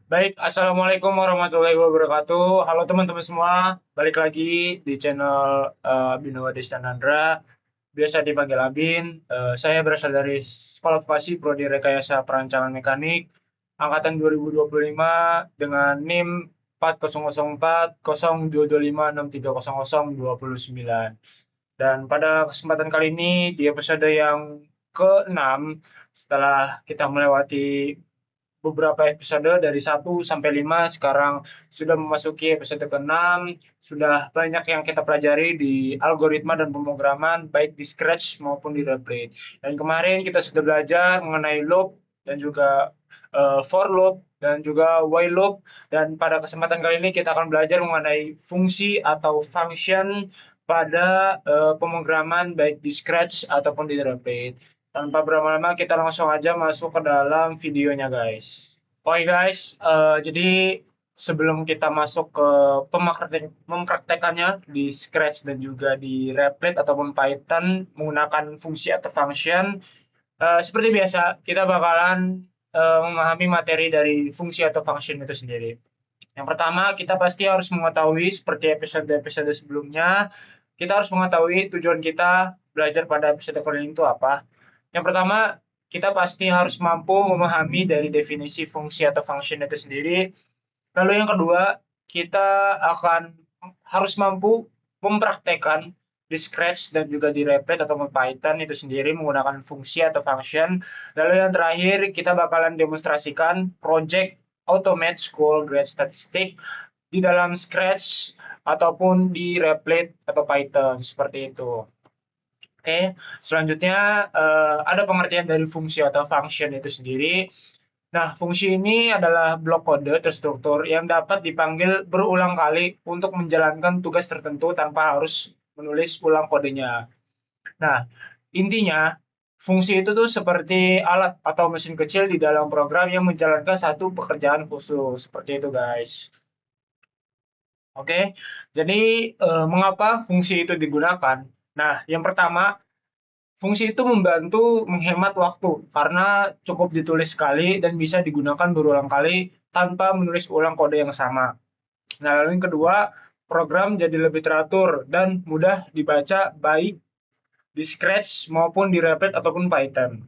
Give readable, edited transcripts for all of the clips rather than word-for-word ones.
Baik, Assalamualaikum warahmatullahi wabarakatuh. Halo teman-teman semua, balik lagi di channel Binawa Destanandra, biasa dipanggil Abin. Saya berasal dari Sekolah Vokasi Prodi Rekayasa Perancangan Mekanik, Angkatan 2025 dengan NIM 40040225630029. Dan pada kesempatan kali ini, di episode yang ke-6, setelah kita melewati beberapa episode dari 1 sampai 5, sekarang sudah memasuki episode ke-6. Sudah banyak yang kita pelajari di algoritma dan pemrograman baik di Scratch maupun di Replit. Dan kemarin kita sudah belajar mengenai loop dan juga for loop dan juga while loop, dan pada kesempatan kali ini kita akan belajar mengenai fungsi atau function pada pemrograman baik di Scratch ataupun di Replit. Tanpa berlama-lama, kita langsung aja masuk ke dalam videonya, guys. Oke, guys, jadi sebelum kita masuk ke mempraktekannya di Scratch dan juga di Replit ataupun Python menggunakan fungsi atau function, seperti biasa, kita bakalan memahami materi dari fungsi atau function itu sendiri. Yang pertama, kita pasti harus mengetahui, seperti episode-episode sebelumnya, kita harus mengetahui tujuan kita belajar pada episode kali ini itu apa. Yang pertama, kita pasti harus mampu memahami dari definisi fungsi atau function itu sendiri. Lalu yang kedua, kita akan harus mampu mempraktekkan di Scratch dan juga di Replit atau Python itu sendiri menggunakan fungsi atau function. Lalu yang terakhir, kita bakalan demonstrasikan project Automate School Grade Statistic di dalam Scratch ataupun di Replit atau Python, seperti itu. Oke, selanjutnya ada pengertian dari fungsi atau function itu sendiri. Nah, fungsi ini adalah blok kode terstruktur yang dapat dipanggil berulang kali untuk menjalankan tugas tertentu tanpa harus menulis ulang kodenya. Nah, intinya fungsi itu tuh seperti alat atau mesin kecil di dalam program yang menjalankan satu pekerjaan khusus. Seperti itu, guys. Oke, jadi mengapa fungsi itu digunakan? Nah, yang pertama, fungsi itu membantu menghemat waktu karena cukup ditulis sekali dan bisa digunakan berulang kali tanpa menulis ulang kode yang sama. Nah, lalu yang kedua, program jadi lebih teratur dan mudah dibaca baik di Scratch maupun di Replit ataupun Python.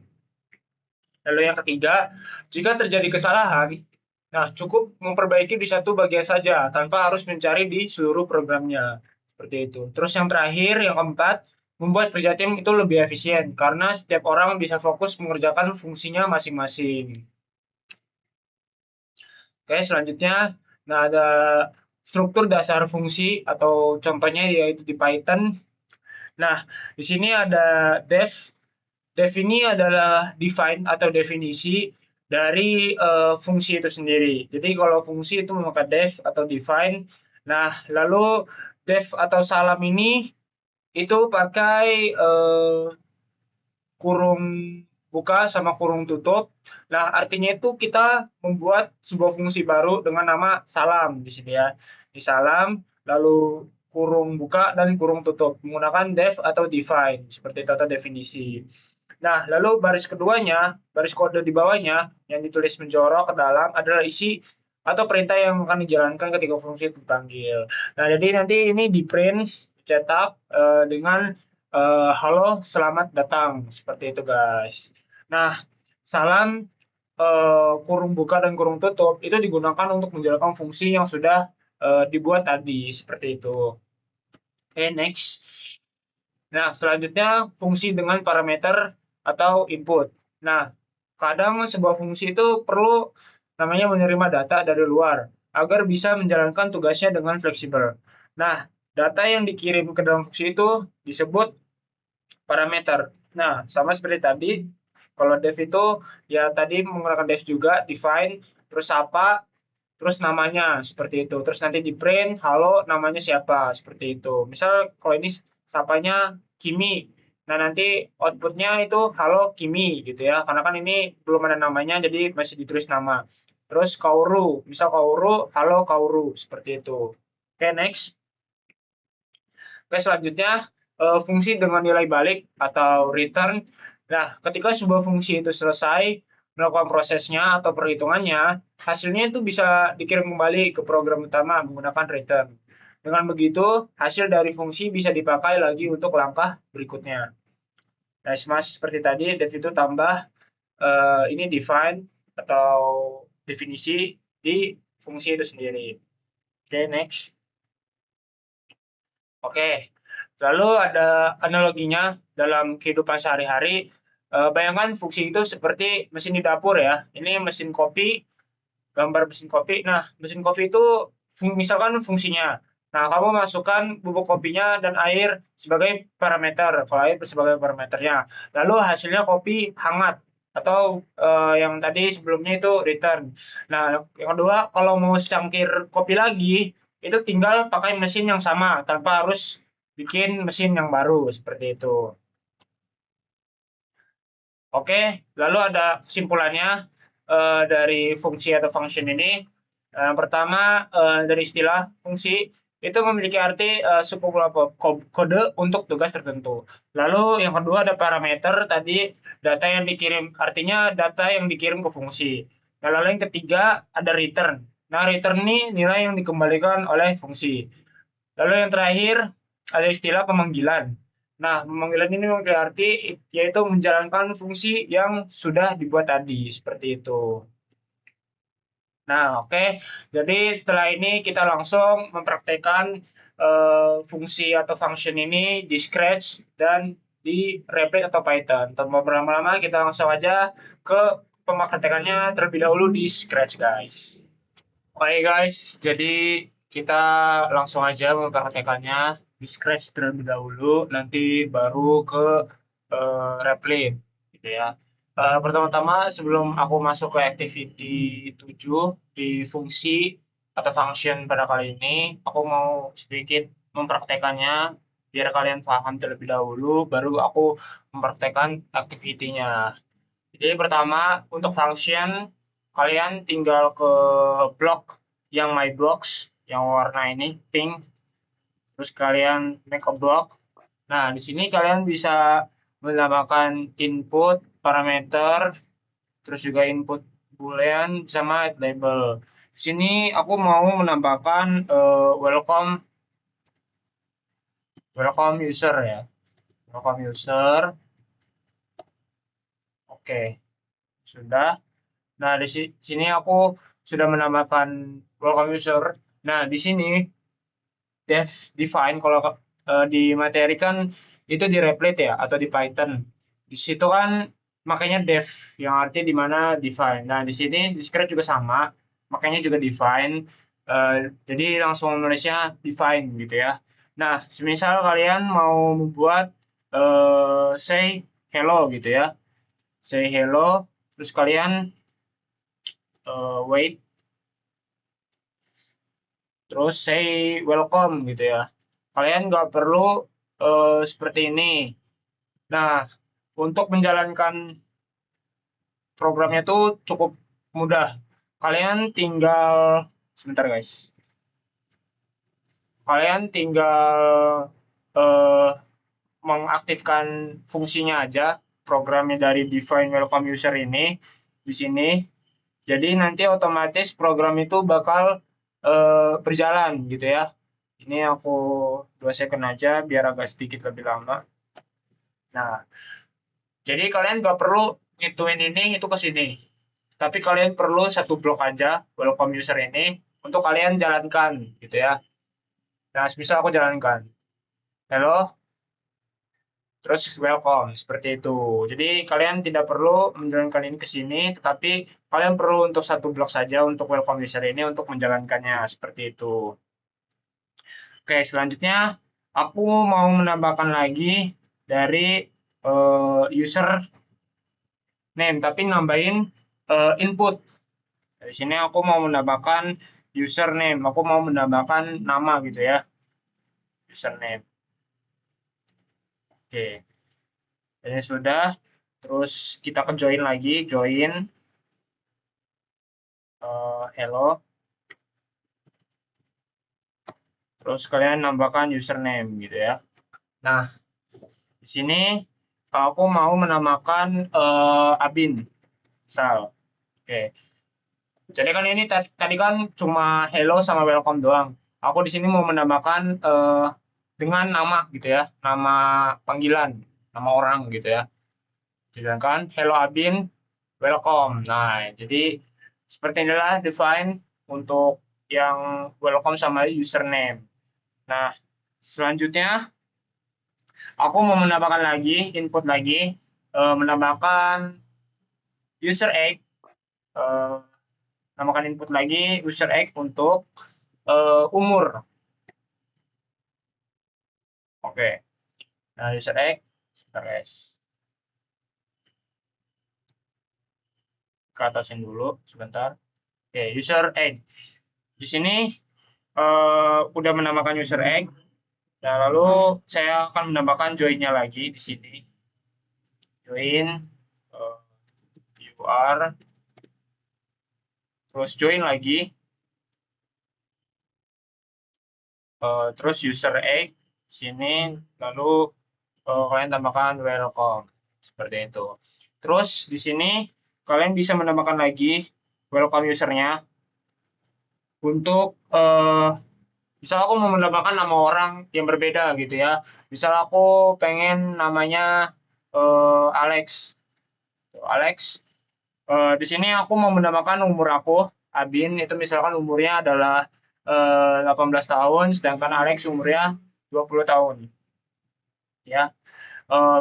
Lalu yang ketiga, jika terjadi kesalahan, nah cukup memperbaiki di satu bagian saja tanpa harus mencari di seluruh programnya. Seperti itu. Terus yang terakhir, yang keempat, membuat kerja tim itu lebih efisien karena setiap orang bisa fokus mengerjakan fungsinya masing-masing. Oke, selanjutnya, nah ada struktur dasar fungsi atau contohnya yaitu di Python. Nah, di sini ada def. Def ini adalah define atau definisi dari fungsi itu sendiri. Jadi kalau fungsi itu memakai def atau define. Nah, lalu def atau salam ini itu pakai kurung buka sama kurung tutup. Nah, artinya itu kita membuat sebuah fungsi baru dengan nama salam di sini ya. Di salam, lalu kurung buka dan kurung tutup menggunakan def atau define seperti itu atau definisi. Nah, lalu baris keduanya, baris kode di bawahnya yang ditulis menjorok ke dalam adalah isi atau perintah yang akan dijalankan ketika fungsi itu dipanggil. Nah, jadi nanti ini di print, cetak dengan halo, selamat datang, seperti itu, guys. Nah, salam, kurung buka dan kurung tutup itu digunakan untuk menjalankan fungsi yang sudah dibuat tadi, seperti itu. Oke, next. Nah, selanjutnya fungsi dengan parameter atau input. Nah, kadang sebuah fungsi itu perlu namanya menerima data dari luar agar bisa menjalankan tugasnya dengan fleksibel. Nah, data yang dikirim ke dalam fungsi itu disebut parameter. Nah, sama seperti tadi, kalau def itu ya tadi menggunakan def juga, define, terus apa, terus namanya, seperti itu. Terus nanti di print, halo, namanya siapa, seperti itu. Misal kalau ini sapanya Kimi. Nah, nanti outputnya itu halo Kimi gitu ya. Karena kan ini belum ada namanya, jadi masih ditulis nama. Terus Kauru, misal Kauru, halo Kauru, seperti itu. Oke, next. Oke, selanjutnya fungsi dengan nilai balik atau return. Nah, ketika sebuah fungsi itu selesai, melakukan prosesnya atau perhitungannya, hasilnya itu bisa dikirim kembali ke program utama menggunakan return. Dengan begitu, hasil dari fungsi bisa dipakai lagi untuk langkah berikutnya. Nah, seperti tadi, dev itu tambah ini define atau definisi di fungsi itu sendiri. Oke, next. Oke, lalu ada analoginya dalam kehidupan sehari-hari. Bayangkan fungsi itu seperti mesin di dapur ya. Ini mesin kopi, gambar mesin kopi. Nah, mesin kopi itu misalkan fungsinya. Nah, kamu masukkan bubuk kopinya dan air sebagai parameter. Kalau air sebagai parameternya. Lalu hasilnya kopi hangat atau yang tadi sebelumnya itu return. Nah, yang kedua, kalau mau secangkir kopi lagi, itu tinggal pakai mesin yang sama tanpa harus bikin mesin yang baru seperti itu. Oke, lalu ada kesimpulannya dari fungsi atau function ini. Yang pertama, dari istilah fungsi itu memiliki arti sekumpulan kode untuk tugas tertentu. Lalu yang kedua ada parameter tadi data yang dikirim, artinya data yang dikirim ke fungsi. Nah, lalu yang ketiga ada return. Nah, return ini nilai yang dikembalikan oleh fungsi. Lalu yang terakhir ada istilah pemanggilan. Nah, pemanggilan ini memiliki arti yaitu menjalankan fungsi yang sudah dibuat tadi, seperti itu. Nah, oke. Jadi setelah ini kita langsung mempraktekkan fungsi atau function ini di Scratch dan di Replit atau Python. Tanpa berlama-lama, kita langsung aja ke pemakaiannya terlebih dahulu di Scratch, guys. Oke guys, jadi kita langsung aja mempraktekannya di Scratch terlebih dahulu, nanti baru ke Replit, gitu ya. Pertama-tama sebelum aku masuk ke activity 7 di fungsi atau function pada kali ini, aku mau sedikit mempraktekannya biar kalian paham terlebih dahulu, baru aku mempraktekkan activity-nya. Jadi pertama untuk function kalian tinggal ke blok yang my blocks yang warna ini pink, terus kalian make a block. Nah, di sini kalian bisa menambahkan input parameter, terus juga input boolean sama add label. Di sini aku mau menambahkan welcome user ya. Welcome user. Oke, sudah. Nah, di sini aku sudah menambahkan welcome user. Nah, di sini define kalau di materi kan itu di Replit ya atau di Python. Di situ kan makanya def yang artinya di mana define. Nah, di sini di Scratch juga sama, makanya juga define. Jadi langsung nulisnya define gitu ya. Nah, semisal kalian mau membuat say hello gitu ya. Say hello, terus kalian wait, terus say welcome gitu ya. Kalian nggak perlu seperti ini. Nah, untuk menjalankan programnya tuh cukup mudah. Kalian tinggal, sebentar guys. Kalian tinggal eh, mengaktifkan fungsinya aja, programnya dari define welcome user ini di sini. Jadi nanti otomatis program itu bakal berjalan gitu ya. Ini aku 2 second aja biar agak sedikit lebih lama. Nah, jadi kalian nggak perlu ngituin ini itu ke sini. Tapi kalian perlu satu blok aja welcome user ini untuk kalian jalankan gitu ya. Nah, misal aku jalankan. Hello, terus welcome seperti itu. Jadi kalian tidak perlu menjalankan ini ke sini, tetapi kalian perlu untuk satu blok saja untuk welcome user ini untuk menjalankannya seperti itu. Oke, selanjutnya aku mau menambahkan lagi dari user name, tapi nambahin input. Dari sini aku mau menambahkan username, aku mau menambahkan nama gitu ya, username. Oke, ini sudah. Terus kita ke join lagi, join hello. Terus kalian nambahkan username gitu ya. Nah, di sini aku mau menamakan Abin. misal. Oke. Jadi kan ini tadi kan cuma hello sama welcome doang. Aku di sini mau menambahkan dengan nama gitu ya, nama panggilan, nama orang gitu ya. Sedangkan hello Abin, welcome. Nah, jadi seperti inilah define untuk yang welcome sama username. Nah, selanjutnya aku mau menambahkan lagi, input lagi, menambahkan user egg, eh, namakan input lagi user egg untuk umur. Oke. Nah, user egg, sebentar ke atasin dulu sebentar. Oke, user egg. Di sini udah menambahkan user egg. Nah, lalu saya akan menambahkan join-nya lagi di sini. Join UR, terus join lagi, terus user egg di sini, lalu kalian tambahkan welcome seperti itu. Terus di sini kalian bisa menambahkan lagi welcome usernya untuk misal aku mau menambahkan nama orang yang berbeda gitu ya. Misal aku pengen namanya Alex. Alex. Di sini aku mau menambahkan umur aku, Abin itu misalkan umurnya adalah 18 tahun, sedangkan Alex umurnya 20 tahun. Ya,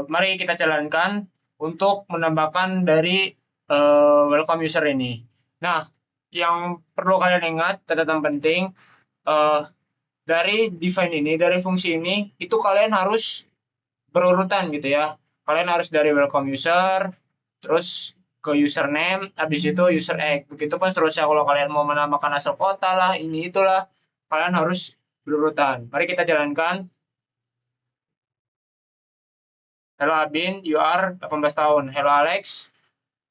mari kita jalankan untuk menambahkan dari welcome user ini. Nah, yang perlu kalian ingat, catatan penting, dari define ini, dari fungsi ini, itu kalian harus berurutan gitu ya. Kalian harus dari welcome user, terus ke username, habis itu user egg. Begitu pun seterusnya kalau kalian mau menambahkan asal kota lah, ini itulah, kalian harus berurutan. Mari kita jalankan. Hello Abin, you are 18 tahun. Hello Alex,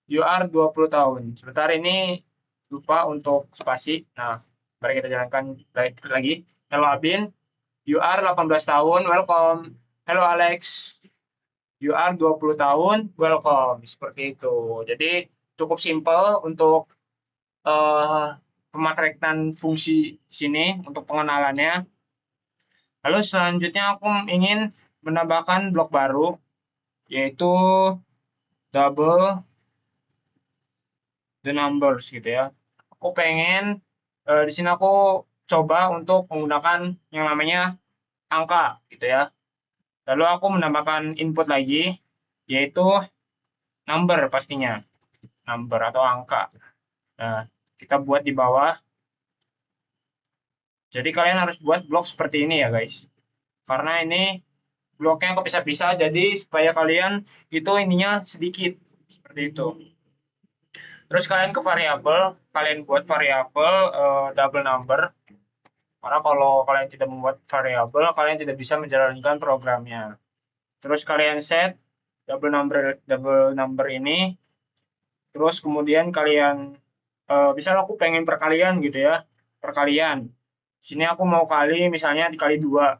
you are 20 tahun. Sebentar ini lupa untuk spasi. Nah, mari kita jalankan lagi. Hello Abin, you are 18 tahun, welcome. Hello Alex, you are 20 tahun, welcome. Seperti itu. Jadi cukup simpel untuk pemakaian fungsi sini untuk pengenalannya. Lalu selanjutnya aku ingin menambahkan blok baru, yaitu double the numbers gitu ya. Aku pengen di sini aku coba untuk menggunakan yang namanya angka gitu ya. Lalu aku menambahkan input lagi, yaitu number pastinya, number atau angka. Nah, kita buat di bawah. Jadi kalian harus buat blok seperti ini ya guys. Karena ini bloknya kepisah-pisah, jadi supaya kalian itu ininya sedikit seperti itu. Terus kalian ke variabel, kalian buat variabel double number. Karena kalau kalian tidak membuat variabel, kalian tidak bisa menjalankan programnya. Terus kalian set double number ini. Terus kemudian kalian misalnya aku pengen perkalian gitu ya, perkalian. Sini aku mau kali misalnya dikali 2.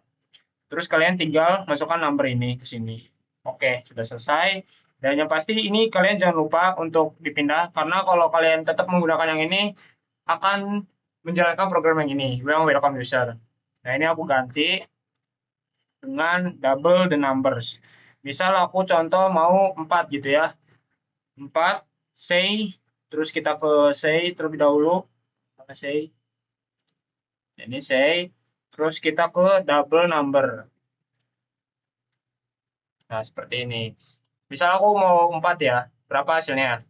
Terus kalian tinggal masukkan number ini ke sini. Oke, sudah selesai. Dan yang pasti ini kalian jangan lupa untuk dipindah, karena kalau kalian tetap menggunakan yang ini akan menjalankan program yang ini, yang welcome user. Nah, ini aku ganti dengan double the numbers. Misal aku contoh mau 4 gitu ya. 4 say, terus kita ke say terlebih dahulu. Say. Ini say, terus kita ke double number. Nah, seperti ini. Misal aku mau 4 ya, berapa hasilnya?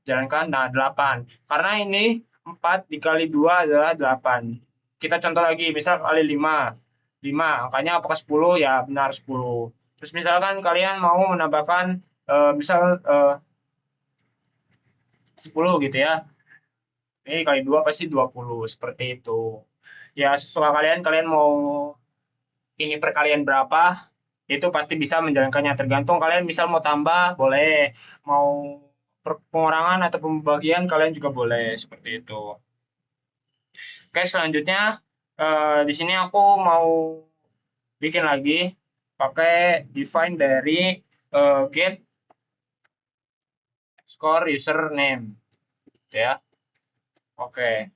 Jalankan, nah 8. Karena ini 4 dikali 2 adalah 8. Kita contoh lagi, misal kali 5. 5, angkanya apakah 10? Ya, benar 10. Terus misalkan kalian mau menambahkan, misal 10 gitu ya. Ini kali 2 pasti 20, seperti itu. Ya, sesuai kalian, kalian mau ini perkalian berapa, itu pasti bisa menjalankannya. Tergantung kalian misal mau tambah boleh, mau pengurangan atau pembagian kalian juga boleh seperti itu. Oke, selanjutnya di sini aku mau bikin lagi pakai define dari get underscore username, gitu ya. Oke,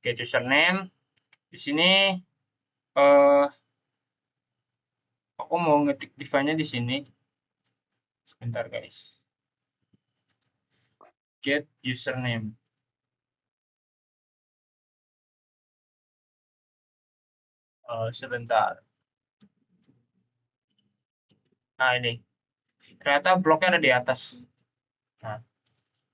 get username. Di sini aku mau ngetik define-nya di sini. Sebentar guys. Get username. Sebentar. Nah ini, ternyata bloknya ada di atas. Nah,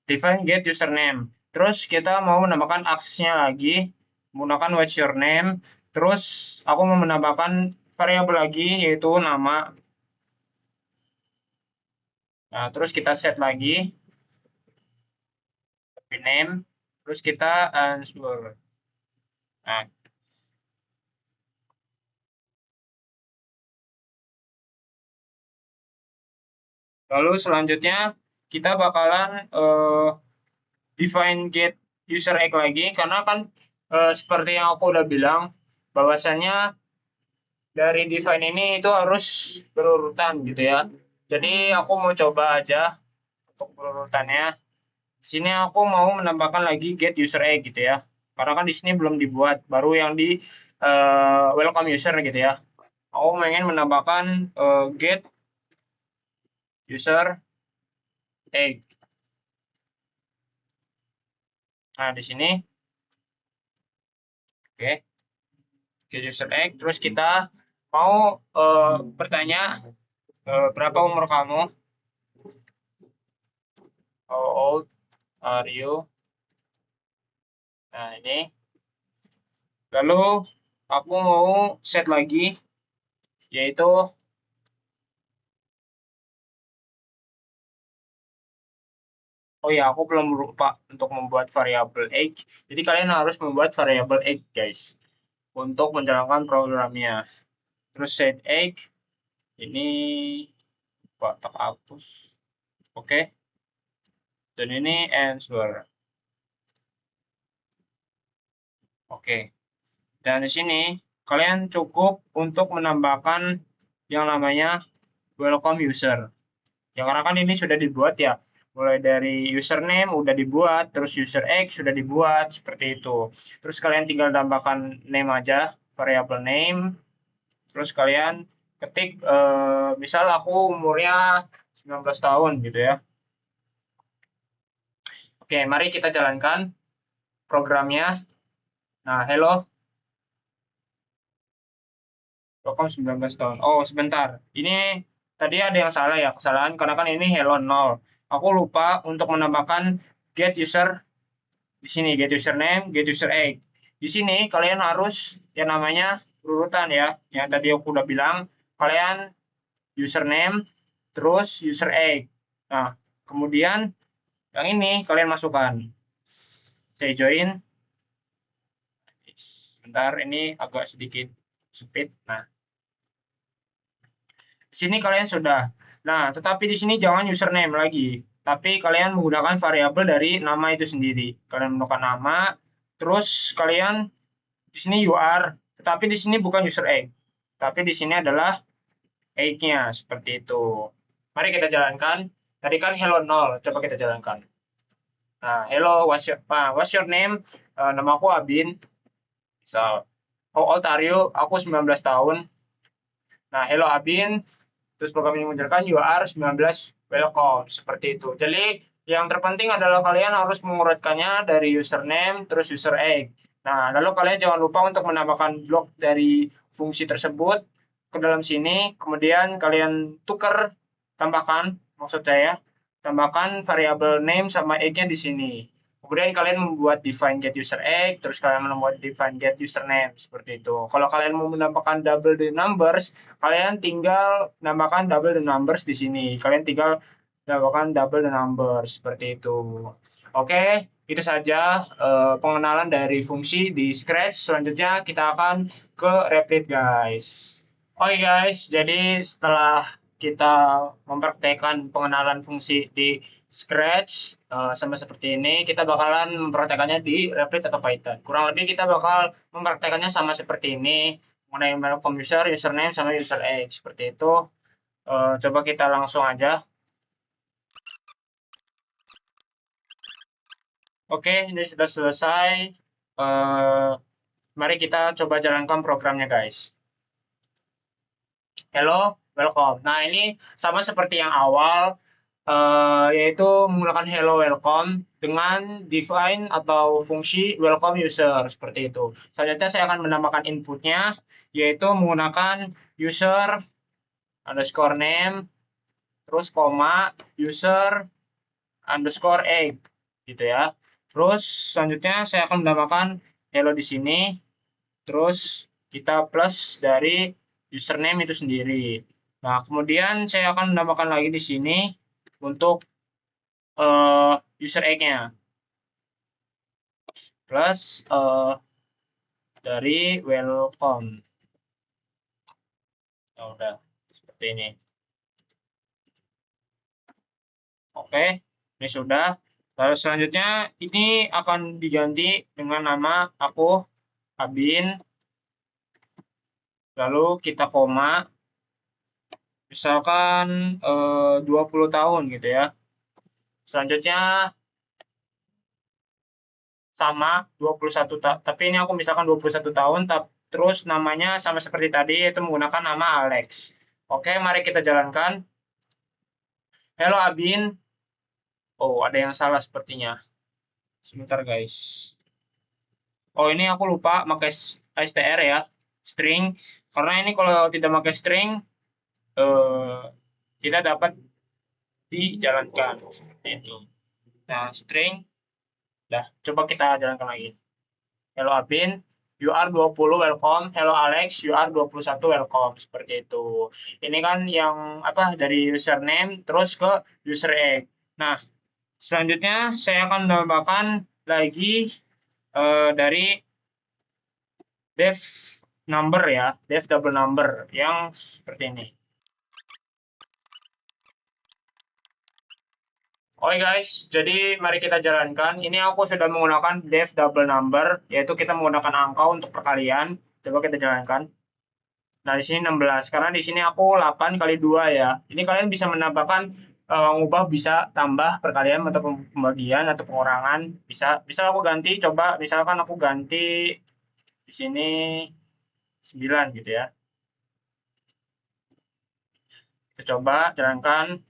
define get username. Terus kita mau menambahkan aksesnya lagi, menggunakan what's your name. Terus aku mau menambahkan variabel lagi, yaitu nama. Nah, terus kita set lagi, name. Terus kita answer. Nah, lalu selanjutnya kita bakalan define get user egg lagi, karena kan seperti yang aku udah bilang, bahwasannya dari define ini itu harus berurutan gitu ya. Jadi aku mau coba aja untuk berurutannya. Di sini aku mau menambahkan lagi get user egg gitu ya. Karena kan di sini belum dibuat, baru yang di welcome user gitu ya. Aku pengen menambahkan get user egg. Nah, di sini oke, get user egg. Terus kita mau bertanya berapa umur kamu? How old are you? Nah, ini. Lalu aku mau set lagi, yaitu oh ya, aku belum lupa untuk membuat variabel egg. Jadi kalian harus membuat variabel egg, guys, untuk menjalankan programnya. Terus set egg, ini tak hapus. Oke. Dan ini answer. Oke. Dan di sini kalian cukup untuk menambahkan yang namanya welcome user. Ya, karena kan ini sudah dibuat ya. Mulai dari username udah dibuat, terus user egg sudah dibuat, seperti itu. Terus kalian tinggal tambahkan name aja, variable name. Terus kalian ketik, misal aku umurnya 19 tahun gitu ya. Oke, mari kita jalankan programnya. Nah, hello. Welcome 19 tahun. Oh, sebentar. Ini tadi ada yang salah ya, kesalahan karena kan ini hello 0. Aku lupa untuk menambahkan get user di sini, get username, get user egg. Di sini kalian harus yang namanya urutan ya. Yang tadi aku udah bilang, kalian username terus user egg. Nah, kemudian yang ini kalian masukkan. Saya join. Sebentar, ini agak sedikit sempit. Nah, di sini kalian sudah. Nah, tetapi di sini jangan username lagi, tapi kalian menggunakan variabel dari nama itu sendiri. Kalian menggunakan nama, terus kalian di sini UR, tetapi di sini bukan user egg, tapi di sini adalah egg-nya, seperti itu. Mari kita jalankan. Tadi kan hello 0, coba kita jalankan. Nah, hello, what's your name? Nama aku Abin. Misal, how old are you? Aku 19 tahun. Nah, hello Abin. Terus program ini menunjukkan you are 19 welcome, seperti itu. Jadi yang terpenting adalah kalian harus mengurutkannya dari username terus user egg. Nah, lalu kalian jangan lupa untuk menambahkan blok dari fungsi tersebut ke dalam sini, kemudian kalian tukar, tambahkan, maksud saya tambahkan variabel name sama egg-nya di sini. Kemudian kalian membuat define get user egg, terus kalian membuat define get username, seperti itu. Kalau kalian mau menambahkan double the numbers, kalian tinggal nambahkan double the numbers di sini. Kalian tinggal nambahkan double the numbers, seperti itu. Oke, itu saja pengenalan dari fungsi di Scratch. Selanjutnya kita akan ke Replit, guys. Oke guys, jadi setelah kita mempraktekkan pengenalan fungsi di Scratch sama seperti ini, kita bakalan mempraktekannya di Replit atau Python. Kurang lebih kita bakal mempraktekannya sama seperti ini, mengenai welcome user, username, sama user egg, seperti itu. Coba kita langsung aja. Oke, ini sudah selesai. Eh, Mari kita coba jalankan programnya, guys. Hello, welcome. Nah, ini sama seperti yang awal, yaitu menggunakan hello welcome dengan define atau fungsi welcome user seperti itu. Selanjutnya saya akan menambahkan inputnya, yaitu menggunakan user underscore name, terus koma user underscore egg, gitu ya. Terus selanjutnya saya akan menambahkan hello di sini, terus kita plus dari username itu sendiri. Nah, kemudian saya akan menambahkan lagi di sini untuk user egg-nya plus dari welcome. Ya udah seperti ini. Oke, ini sudah. Lalu selanjutnya ini akan diganti dengan nama aku Abin. Lalu kita koma, misalkan 20 tahun gitu ya. Selanjutnya sama 21 tahun, tapi ini aku misalkan 21 tahun, terus namanya sama seperti tadi, yaitu menggunakan nama Alex. Oke, mari kita jalankan. Halo Abin. Oh, ada yang salah sepertinya. Sebentar guys. Oh, ini aku lupa pakai str ya, string. Karena ini kalau tidak pakai string, eh, kita dapat dijalankan seperti itu. Nah, string. Dah, coba kita jalankan lagi. Hello Abin, you are 20 welcome. Hello Alex, you are 21 welcome. Seperti itu. Ini kan yang apa dari username terus ke user egg. Nah, selanjutnya saya akan menambahkan lagi dari def number ya, def double number yang seperti ini. Oke guys, jadi mari kita jalankan. Ini aku sudah menggunakan def double number, yaitu kita menggunakan angka untuk perkalian. Coba kita jalankan. Nah, di sini 16. Karena di sini aku 8 kali 2 ya. Ini kalian bisa menambahkan mengubah bisa tambah perkalian atau pembagian atau pengurangan. Bisa aku ganti, coba misalkan aku ganti di sini 9 gitu ya. Kita coba jalankan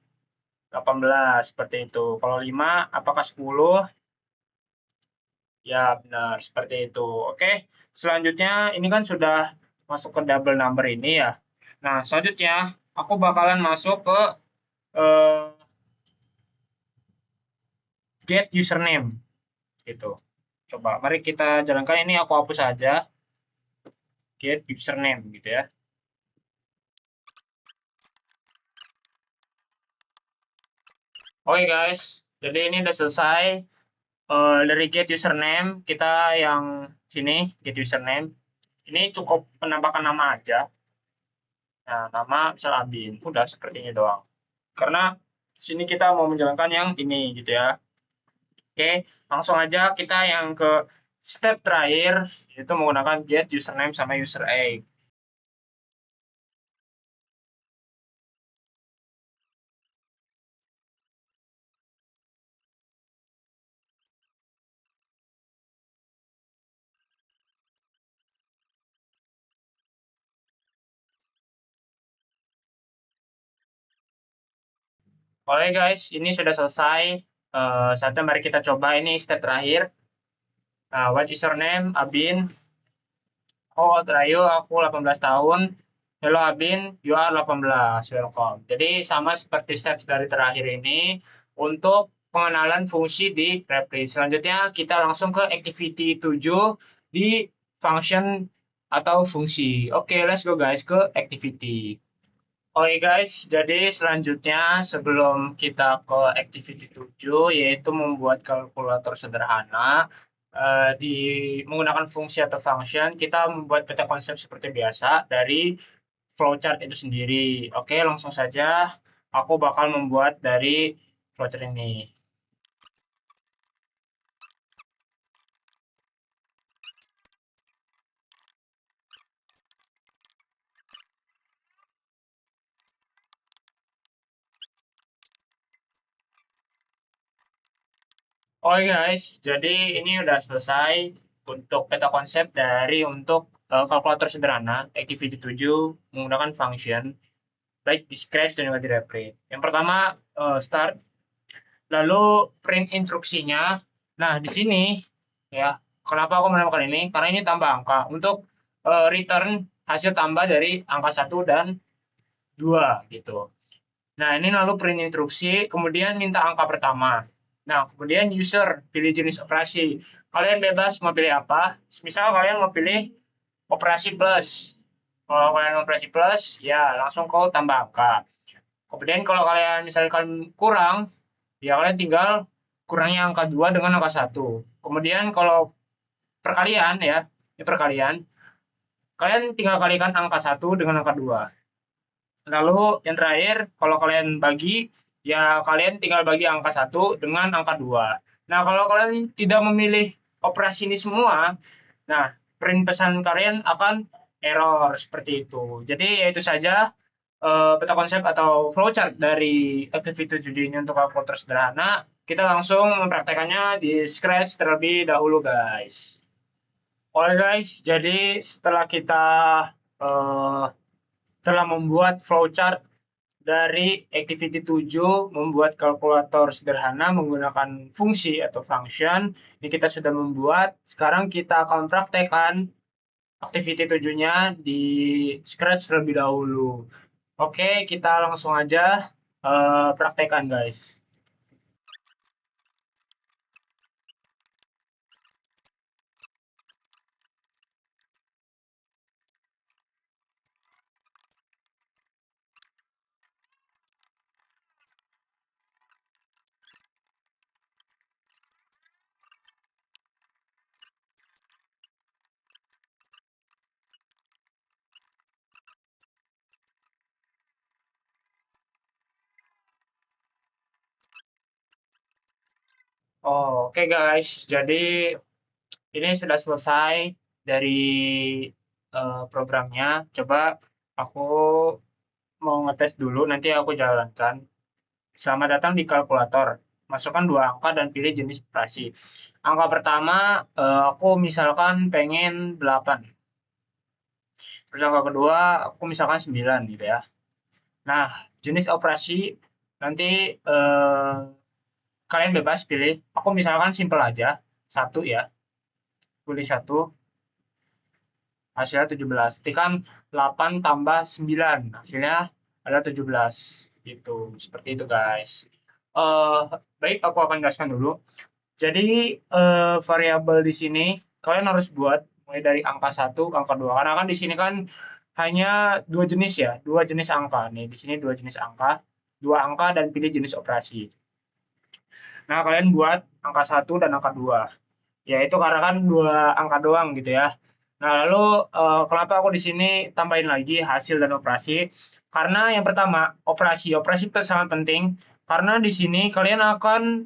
18 seperti itu. Kalau 5 apakah 10? Ya, benar seperti itu. Oke. Selanjutnya ini kan sudah masuk ke double number ini ya. Nah, selanjutnya aku bakalan masuk ke eh, get username gitu. Coba mari kita jalankan, ini aku hapus saja get username gitu ya. Oke guys, jadi ini udah selesai. Dari get username kita yang sini get username. Ini cukup menambahkan nama aja. Nah, nama misal Abin, udah seperti ini doang. Karena sini kita mau menjalankan yang ini gitu ya. Oke, langsung aja kita yang ke step terakhir, yaitu menggunakan get username sama user egg. Oke guys, ini sudah selesai. Saatnya mari kita coba ini step terakhir. Nah, what username Abin. Oh, terakhir aku 18 tahun. Hello Abin, you are 18. Welcome. Jadi sama seperti steps dari terakhir ini untuk pengenalan fungsi di Replit. Selanjutnya kita langsung ke activity 7 di function atau fungsi. Oke, let's go guys ke activity. Oke guys, jadi selanjutnya sebelum kita ke activity 7, yaitu membuat kalkulator sederhana, di menggunakan fungsi atau function, kita membuat peta konsep seperti biasa dari flowchart itu sendiri. Oke, langsung saja aku bakal membuat dari flowchart ini. Oke guys, jadi ini udah selesai untuk peta konsep dari untuk kalkulator sederhana Activity 7 menggunakan function baik di Scratch dan juga di Replit. Yang pertama start, lalu print instruksinya. Nah di sini ya, kenapa aku menemukan ini? Karena ini tambah angka untuk return hasil tambah dari angka 1 dan 2 gitu. Nah, ini lalu print instruksi, kemudian minta angka pertama. Nah, kemudian user pilih jenis operasi. Kalian bebas mau pilih apa. Misal kalian mau pilih operasi plus. Kalau kalian operasi plus, ya langsung kau tambah angka. Kemudian kalau kalian misalkan kurang, ya kalian tinggal kurangnya angka 2 dengan angka 1. Kemudian kalau perkalian ya, ini perkalian, kalian tinggal kalikan angka 1 dengan angka 2. Lalu yang terakhir, kalau kalian bagi, ya kalian tinggal bagi angka 1 dengan angka 2. Nah, kalau kalian tidak memilih operasi ini semua, nah print pesan kalian akan error seperti itu. Jadi ya itu saja peta konsep atau flowchart dari Activity 7D ini untuk kalkulator sederhana. Kita langsung mempraktekannya di Scratch terlebih dahulu, guys. Oke guys, jadi setelah kita uh, telah membuat flowchart dari Activity 7 membuat kalkulator sederhana menggunakan fungsi atau function. Ini kita sudah membuat. Sekarang kita akan praktekkan Activity 7-nya di Scratch terlebih dahulu. Oke, kita langsung aja praktekkan, guys. Oke guys, jadi ini sudah selesai dari programnya. Coba aku mau ngetes dulu, nanti aku jalankan. Selamat datang di kalkulator. Masukkan dua angka dan pilih jenis operasi. Angka pertama, aku misalkan pengen 8. Terus angka kedua, aku misalkan 9 gitu ya. Nah, jenis operasi nanti kalian bebas pilih. Aku misalkan simple aja, 1 ya. Pilih 1, hasilnya 17. Tekan 8 tambah 9, hasilnya ada 17. Gitu, seperti itu guys. Baik, aku akan jelaskan dulu. Jadi variabel di sini kalian harus buat mulai dari angka 1, angka 2. Karena kan di sini kan hanya dua jenis ya, dua jenis angka. Nih, di sini dua jenis angka, dua angka dan pilih jenis operasi. Nah, kalian buat angka 1 dan angka 2. Ya itu karena kan dua angka doang gitu ya. Nah, lalu kenapa aku di sini tambahin lagi hasil dan operasi? Karena yang pertama, operasi. Operasi itu sangat penting karena di sini kalian akan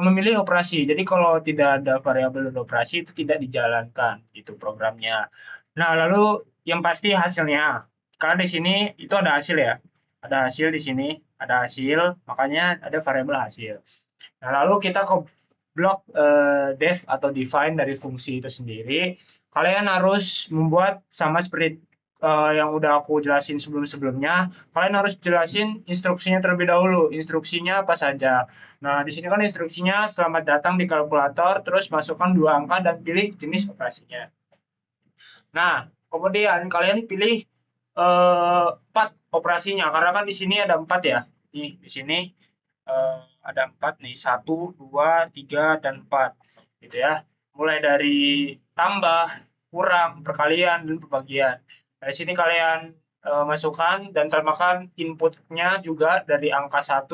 memilih operasi. Jadi kalau tidak ada variabel dan operasi itu tidak dijalankan itu programnya. Nah, lalu yang pasti hasilnya. Karena di sini itu ada hasil ya. Ada hasil di sini, ada hasil, makanya ada variabel hasil. Nah, lalu kita ke blok def atau define dari fungsi itu sendiri. Kalian harus membuat sama seperti yang udah aku jelasin sebelum-sebelumnya. Kalian harus jelasin instruksinya terlebih dahulu. Instruksinya apa saja. Nah, di sini kan instruksinya selamat datang di kalkulator, terus masukkan dua angka dan pilih jenis operasinya. Nah, kemudian kalian pilih 4 operasinya, karena kan di sini ada 4 ya. Nih, di sini ada 4 nih, 1, 2, 3, dan 4. Gitu ya. Mulai dari tambah, kurang, perkalian, dan pembagian. Nah, di sini kalian masukkan dan tambahkan inputnya juga dari angka 1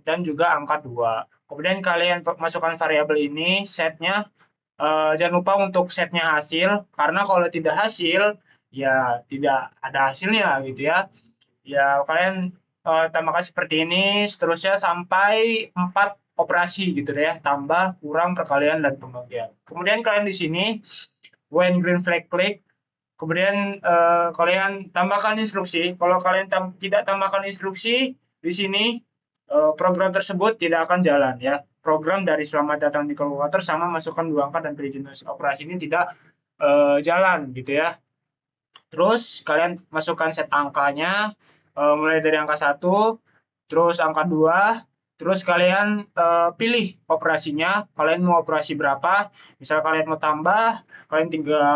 dan juga angka 2. Kemudian kalian masukkan variabel ini, setnya. Jangan lupa untuk setnya hasil, karena kalau tidak hasil, ya tidak ada hasilnya gitu ya. Ya kalian tambahkan seperti ini, seterusnya sampai 4 operasi gitu deh, tambah, kurang, perkalian, dan pembagian. Kemudian kalian di sini, when green flag click, kemudian kalian tambahkan instruksi. Kalau kalian tidak tambahkan instruksi, di sini program tersebut tidak akan jalan ya. program dari selamat datang di kalkulator sama masukkan 2 angka dan pilih jenis operasi ini tidak jalan gitu ya. Terus kalian masukkan set angkanya mulai dari angka 1, terus angka 2, terus kalian pilih operasinya, kalian mau operasi berapa. Misal kalian mau tambah, kalian tinggal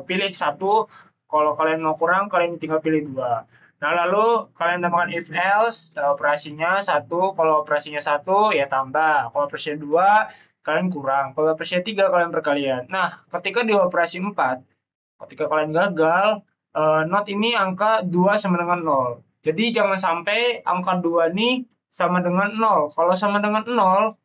pilih 1, kalau kalian mau kurang kalian tinggal pilih 2. Nah, lalu kalian tambahkan if else, operasinya 1, kalau operasinya 1 ya tambah, kalau operasinya 2 kalian kurang, kalau operasinya 3 kalian perkalian. Nah, ketika di operasi 4, ketika kalian gagal, not ini angka 2 sama dengan 0. Jadi jangan sampai angka 2 ini sama dengan 0. Kalau sama dengan 0,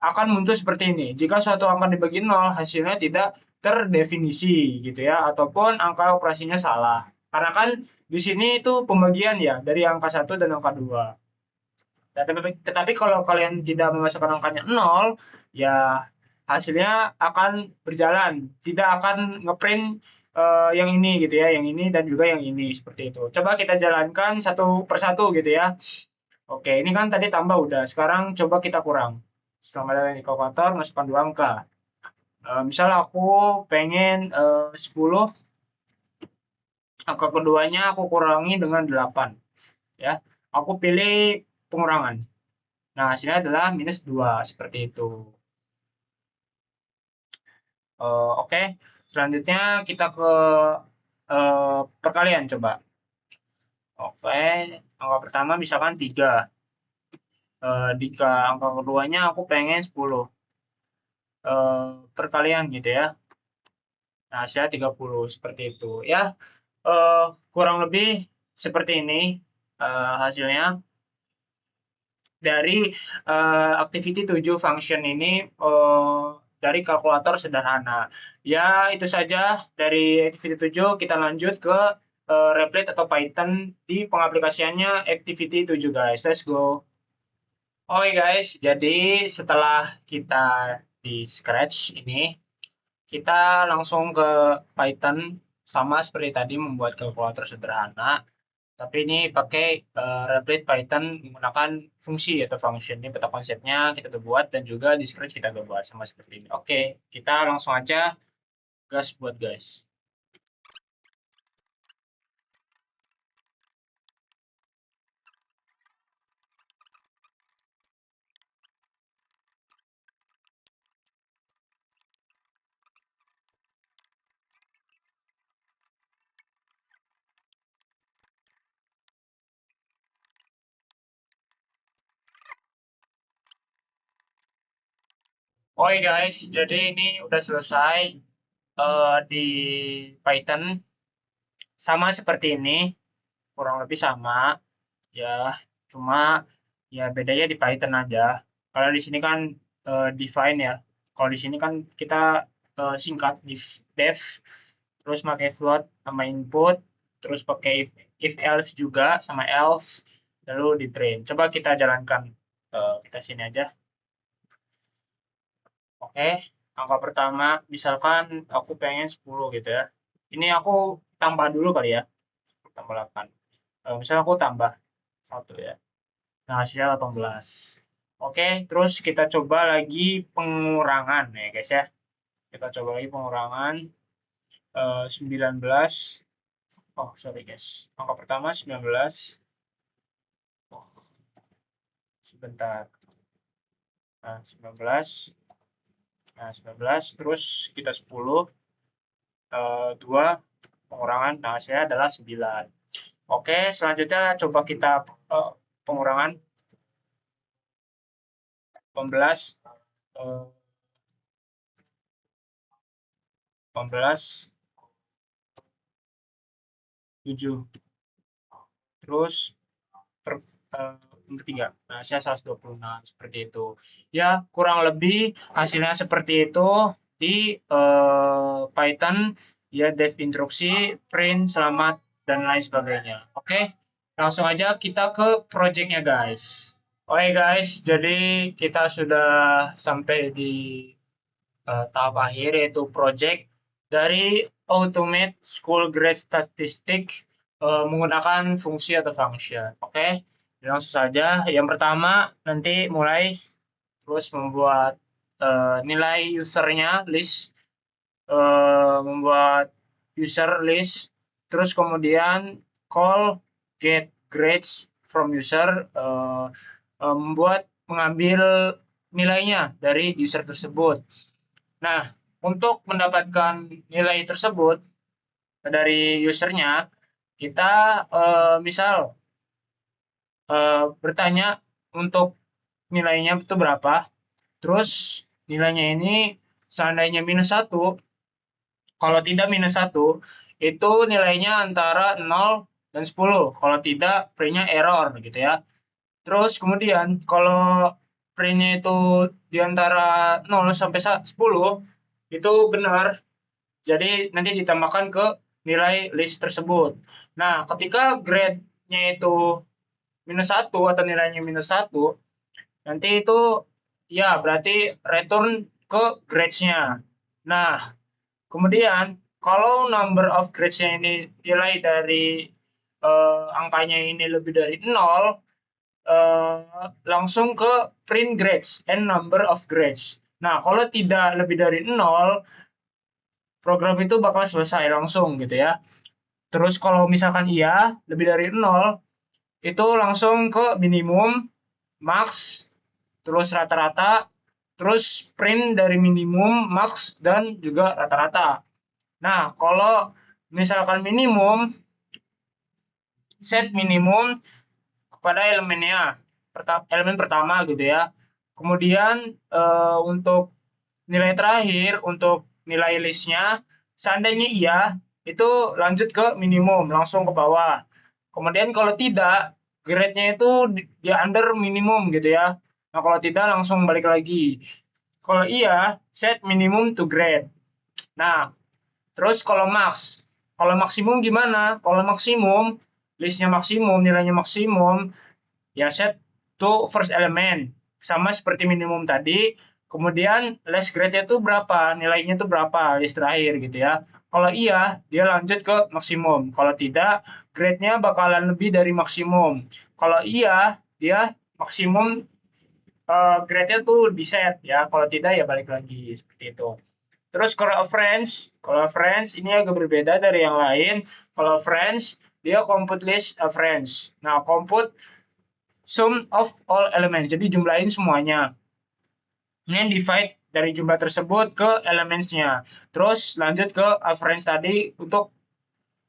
akan muncul seperti ini. Jika suatu angka dibagi 0, hasilnya tidak terdefinisi gitu ya, ataupun angka operasinya salah. Karena kan di sini itu pembagian ya dari angka 1 dan angka 2. Tetapi kalau kalian tidak memasukkan angkanya 0, ya hasilnya akan berjalan, tidak akan ngeprint yang ini gitu ya, yang ini dan juga yang ini seperti itu. Coba kita jalankan satu persatu gitu ya. Oke, ini kan tadi tambah udah, sekarang coba kita kurang. Setelah di kalkulator, masukkan 2 angka. Misal aku pengen 10, angka keduanya aku kurangi dengan 8. Ya, aku pilih pengurangan. Nah, hasilnya adalah minus 2, seperti itu. Oke, selanjutnya kita ke perkalian coba. Oke, angka pertama misalkan 3. Jika angka keduanya aku pengen 10. Perkalian gitu ya. Nah, hasilnya 30, seperti itu. Ya, kurang lebih seperti ini hasilnya dari activity 7 function ini dari kalkulator sederhana. Ya, itu saja dari activity 7. Kita lanjut ke Replit atau Python di pengaplikasiannya activity 7, guys. Let's go. Oke, guys. Jadi setelah kita di Scratch ini, kita langsung ke Python, sama seperti tadi membuat kalkulator sederhana. Tapi ini pakai Replit Python menggunakan fungsi atau function. Ini peta konsepnya kita udah buat dan juga di Scratch kita udah buat sama seperti ini. Oke, kita langsung aja gas buat guys. Oke guys, jadi ini udah selesai di Python, sama seperti ini, kurang lebih sama ya, cuma ya bedanya di Python aja. Kalau di sini kan define ya, kalau di sini kan kita singkat def, terus pakai float sama input, terus pakai if else juga sama else, lalu di train. Coba kita jalankan, kita sini aja. Oke, angka pertama misalkan aku pengen 10 gitu ya. Ini aku tambah dulu kali ya, tambah 8. Misalnya aku tambah 1 ya. Nah, hasilnya 18. Oke, terus kita coba lagi pengurangan ya guys ya. Kita coba lagi pengurangan 19. Oh, sorry guys. Angka pertama 19. Oh, sebentar. Nah, 19. Nah, 19 terus kita 10, 2 pengurangan. Nah, hasilnya adalah 9. Oke, selanjutnya coba kita pengurangan 18, 7. Terus per 3. Nah, hasilnya 126, seperti itu. Ya, kurang lebih hasilnya seperti itu di Python ya, dev instruksi, print, selamat dan lain sebagainya. Oke, langsung aja kita ke projectnya guys. Oke guys, jadi kita sudah sampai di tahap akhir, yaitu project dari Automate School Grade Statistic menggunakan fungsi atau function. Oke, Langsung saja. Yang pertama nanti mulai terus membuat nilai usernya list, membuat user list, terus kemudian call get grades from user, membuat mengambil nilainya dari user tersebut. Nah, untuk mendapatkan nilai tersebut dari usernya, kita misal bertanya untuk nilainya itu berapa, terus nilainya ini seandainya -1, kalau tidak -1, itu nilainya antara 0 dan 10, kalau tidak print-nya error gitu ya. Terus kemudian kalau print-nya itu di antara 0 sampai 10, itu benar, jadi nanti ditambahkan ke nilai list tersebut. Nah, ketika grade-nya itu -1 atau nilainya -1, nanti itu ya berarti return ke grades-nya. Nah, kemudian kalau number of grades-nya ini nilai dari angkanya ini lebih dari 0, langsung ke print grades and number of grades. Nah, kalau tidak lebih dari 0, program itu bakal selesai langsung gitu ya. Terus kalau misalkan iya, lebih dari 0, itu langsung ke minimum, max, terus rata-rata, terus print dari minimum, max, dan juga rata-rata. Nah, kalau misalkan minimum, set minimum kepada elemennya, elemen pertama gitu ya. Kemudian untuk nilai terakhir, untuk nilai listnya, seandainya iya, itu lanjut ke minimum, langsung ke bawah. Kemudian kalau tidak, grade-nya itu di under minimum gitu ya. Nah, kalau tidak langsung balik lagi. Kalau iya, set minimum to grade. Nah, terus kalau max, kalau maksimum gimana? Kalau maksimum, listnya maksimum, nilainya maksimum, ya set to first element. Sama seperti minimum tadi, kemudian last grade-nya itu berapa, nilainya itu berapa, list terakhir gitu ya. Kalau iya, dia lanjut ke maksimum. Kalau tidak, grade-nya bakalan lebih dari maksimum. Kalau iya, dia maksimum, grade-nya tuh di set ya. Kalau tidak ya balik lagi seperti itu. Terus kalau friends ini agak berbeda dari yang lain. Kalau friends dia compute list a friends. Nah, compute sum of all elements. Jadi jumlahin semuanya. Ini divide dari jumlah tersebut ke elementsnya. Terus lanjut ke a friends tadi untuk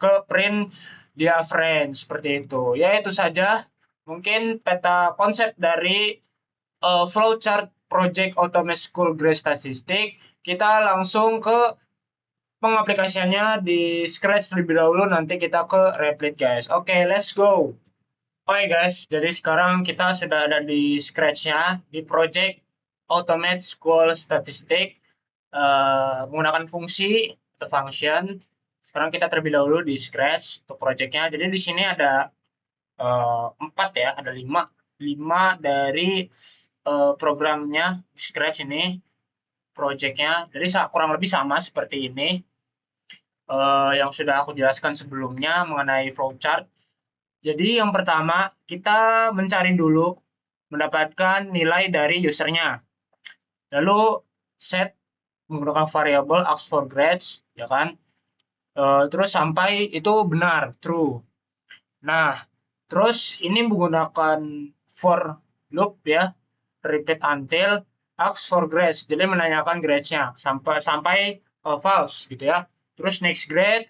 ke print dia friends seperti itu. Ya itu saja mungkin peta konsep dari flowchart project Automate School Grade Statistic. Kita langsung ke pengaplikasiannya di Scratch terlebih dahulu, nanti kita ke Replit guys. Oke, let's go. Oke guys, jadi sekarang kita sudah ada di Scratch-nya, di project Automate School Statistic, menggunakan fungsi atau function. Sekarang kita terlebih dahulu di Scratch untuk project-nya. Jadi di sini ada 4 ya, ada 5. 5 dari programnya Scratch ini, project-nya. Jadi kurang lebih sama seperti ini. Yang sudah aku jelaskan sebelumnya mengenai flowchart. Jadi yang pertama, kita mencari dulu mendapatkan nilai dari usernya. Lalu set menggunakan variabel ask for grades, ya kan? Terus sampai itu benar, true. Nah, terus ini menggunakan for loop ya, repeat until ask for grades. Jadi menanyakan grades-nya sampai false gitu ya. Terus next grade,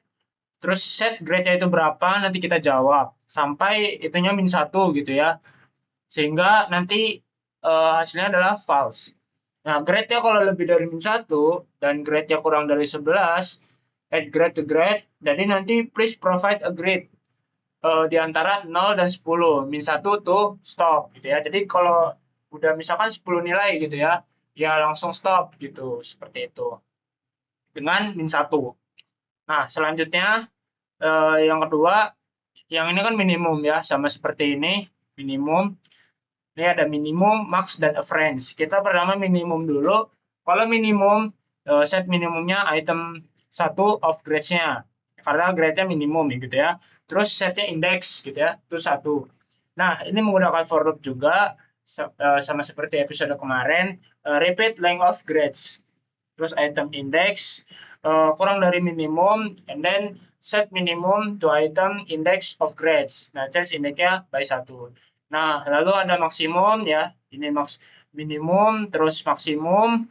terus set grade-nya itu berapa, nanti kita jawab. Sampai itunya -1 gitu ya. Sehingga nanti hasilnya adalah false. Nah, grade-nya kalau lebih dari -1 dan grade-nya kurang dari 11, add grade to grade, jadi nanti please provide a grade di antara 0 dan 10. -1 tuh stop gitu ya. Jadi kalau udah misalkan 10 nilai gitu ya, ya langsung stop gitu, seperti itu. Dengan -1. Nah, selanjutnya yang kedua, yang ini kan minimum ya, sama seperti ini, minimum. Ini ada minimum, max, dan average. Kita pertama minimum dulu. Kalau minimum, set minimumnya item 1 of grades-nya. Karena grade-nya minimum gitu ya. Terus setnya index gitu ya, itu 1. Nah, ini menggunakan for loop juga, sama seperti episode kemarin, repeat length of grades, terus item index, kurang dari minimum, and then set minimum to item index of grades. Nah, change indexnya by 1. Nah, lalu ada maksimum ya, ini minimum, terus maksimum,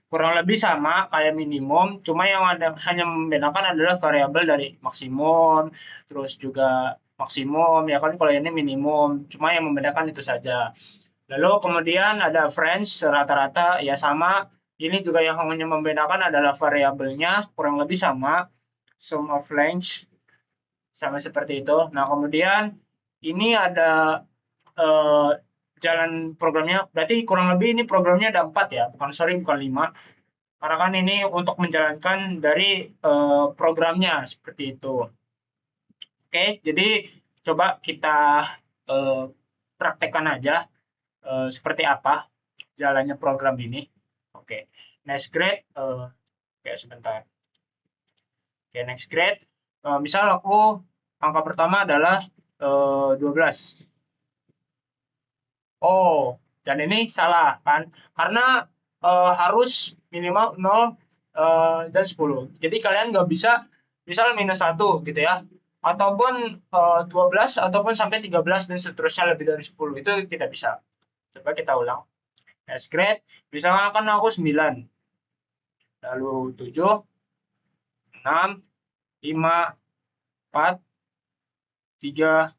kurang lebih sama kayak minimum, cuma yang ada hanya membedakan adalah variabel dari maksimum, terus juga maksimum ya kan, kalau ini minimum, cuma yang membedakan itu saja. Lalu kemudian ada French, rata-rata ya sama. Ini juga yang hanya membedakan adalah variabelnya, kurang lebih sama. Sum of length sama seperti itu. Nah, kemudian ini ada eh, jalan programnya. Berarti kurang lebih ini programnya ada 4 ya, bukan 5. Karena kan ini untuk menjalankan dari programnya seperti itu. Oke, jadi coba kita eh, praktekkan aja seperti apa jalannya program ini. Oke, next grade. Oke, sebentar. Oke, next grade. Misal aku angka pertama adalah 12. Oh, dan ini salah kan? Karena harus minimal 0 dan 10. Jadi kalian nggak bisa misal minus 1 gitu ya. Ataupun 12 ataupun sampai 13 dan seterusnya lebih dari 10. Itu tidak bisa. Coba kita ulang. Next grade. Misalkan aku 9. Lalu 7, 6, 5, 4, 3,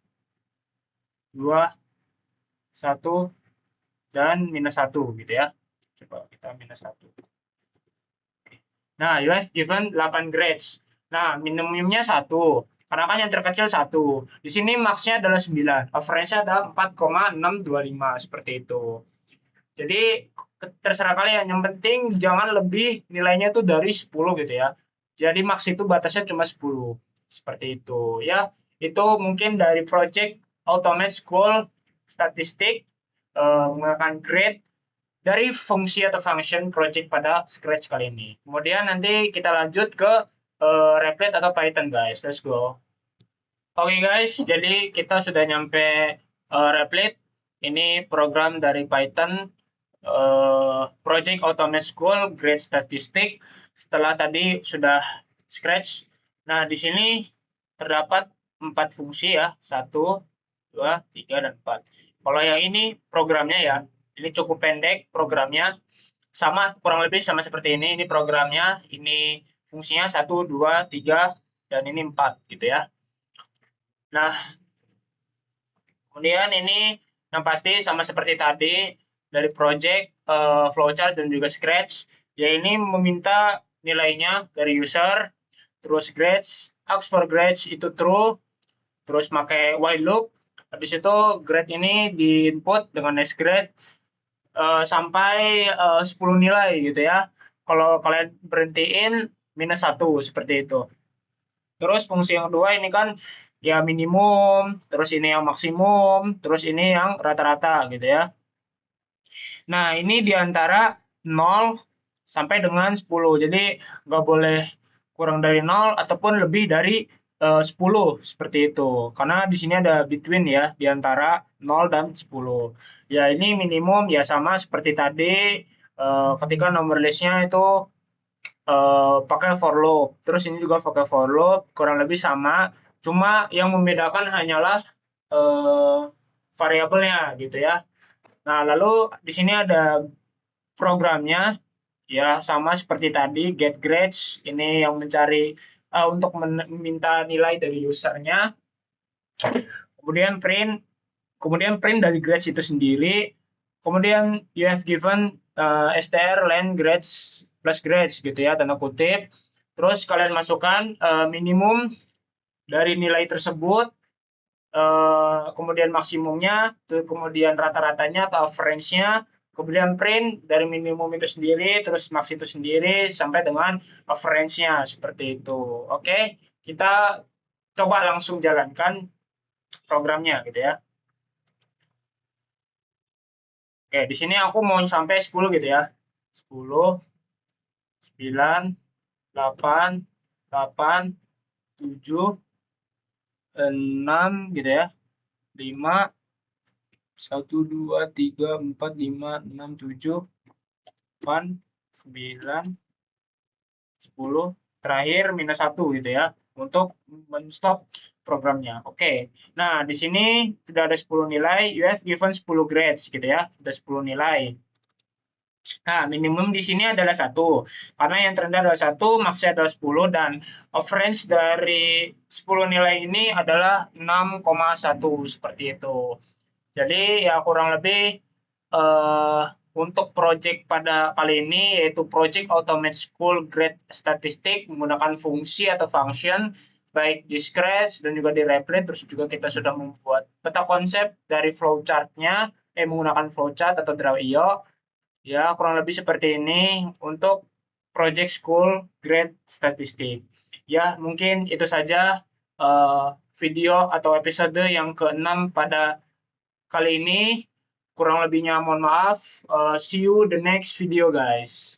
2, 1, dan minus 1 gitu ya. Coba kita minus 1. Nah, you have given 8 grades. Nah, minimumnya 1. Karena kan yang terkecil 1. Di sini max-nya adalah 9. Average-nya adalah 4,625. Seperti itu. Jadi, terserah kalian. Yang penting jangan lebih nilainya itu dari 10 gitu ya. Jadi, max itu batasnya cuma 10. Seperti itu. Ya, itu mungkin dari project Automate School Statistik menggunakan grade dari fungsi atau function project pada Scratch kali ini. Kemudian nanti kita lanjut ke Replit atau Python guys. Let's go. Oke guys, jadi kita sudah nyampe Replit. Ini program dari Python, Project Automate School Grade Statistik. Setelah tadi sudah Scratch. Nah, di sini terdapat 4 fungsi ya. 1, 2, 3, dan 4. Kalau yang ini programnya ya, ini cukup pendek programnya. Sama, kurang lebih sama seperti ini. Ini programnya, ini fungsinya 1, 2, 3, dan ini 4 gitu ya. Nah, kemudian ini yang pasti sama seperti tadi dari project, flowchart, dan juga Scratch. Ya ini meminta nilainya dari user, terus grades, ask for grades itu true, terus pakai while loop. Habis itu grade ini di input dengan next grade sampai 10 nilai gitu ya. Kalau kalian berhentiin minus 1 seperti itu. Terus fungsi yang kedua ini kan ya minimum, terus ini yang maksimum, terus ini yang rata-rata gitu ya. Nah, ini di antara 0 sampai dengan 10. Jadi nggak boleh kurang dari 0 ataupun lebih dari 10 seperti itu. Karena di sini ada between ya, di antara 0 dan 10. Ya, ini minimum ya sama seperti tadi ketika nomor listnya itu pakai for loop. Terus ini juga pakai for loop, kurang lebih sama. Cuma yang membedakan hanyalah eh, variabelnya gitu ya. Nah, lalu di sini ada programnya ya sama seperti tadi get grades, ini yang mencari untuk meminta nilai dari usernya. Kemudian print dari grades itu sendiri. Kemudian you have given str len grades plus grades gitu ya, tanda kutip. Terus kalian masukkan minimum dari nilai tersebut, kemudian maksimumnya, kemudian rata-ratanya atau average-nya, kemudian print dari minimum itu sendiri, terus max itu sendiri, sampai dengan average-nya, seperti itu. Oke, kita coba langsung jalankan programnya gitu ya. Oke, di sini aku mau sampai 10 gitu ya. 10, 9, 8, 8, 7, 6 gitu ya. 5, 1, 2, 3, 4, 5, 6, 7, 8, 9, 10, terakhir minus 1 gitu ya, untuk men-stop programnya. Oke. Nah, di sini sudah ada 10 nilai, you have given 10 grades gitu ya, sudah 10 nilai. Nah, minimum di sini adalah 1. Karena yang terendah adalah 1, maksnya adalah 10, dan average dari 10 nilai ini adalah 6,1, seperti itu. Jadi ya kurang lebih untuk project pada kali ini yaitu project Automate School Grade Statistik menggunakan fungsi atau function baik di Scratch dan juga di Replit. Terus juga kita sudah membuat peta konsep dari flowchart-nya menggunakan flowchart atau Draw.io. Ya, kurang lebih seperti ini untuk project school grade statistik. Ya, mungkin itu saja video atau episode yang ke-6 pada kali ini. Kurang lebihnya mohon maaf. See you the next video guys.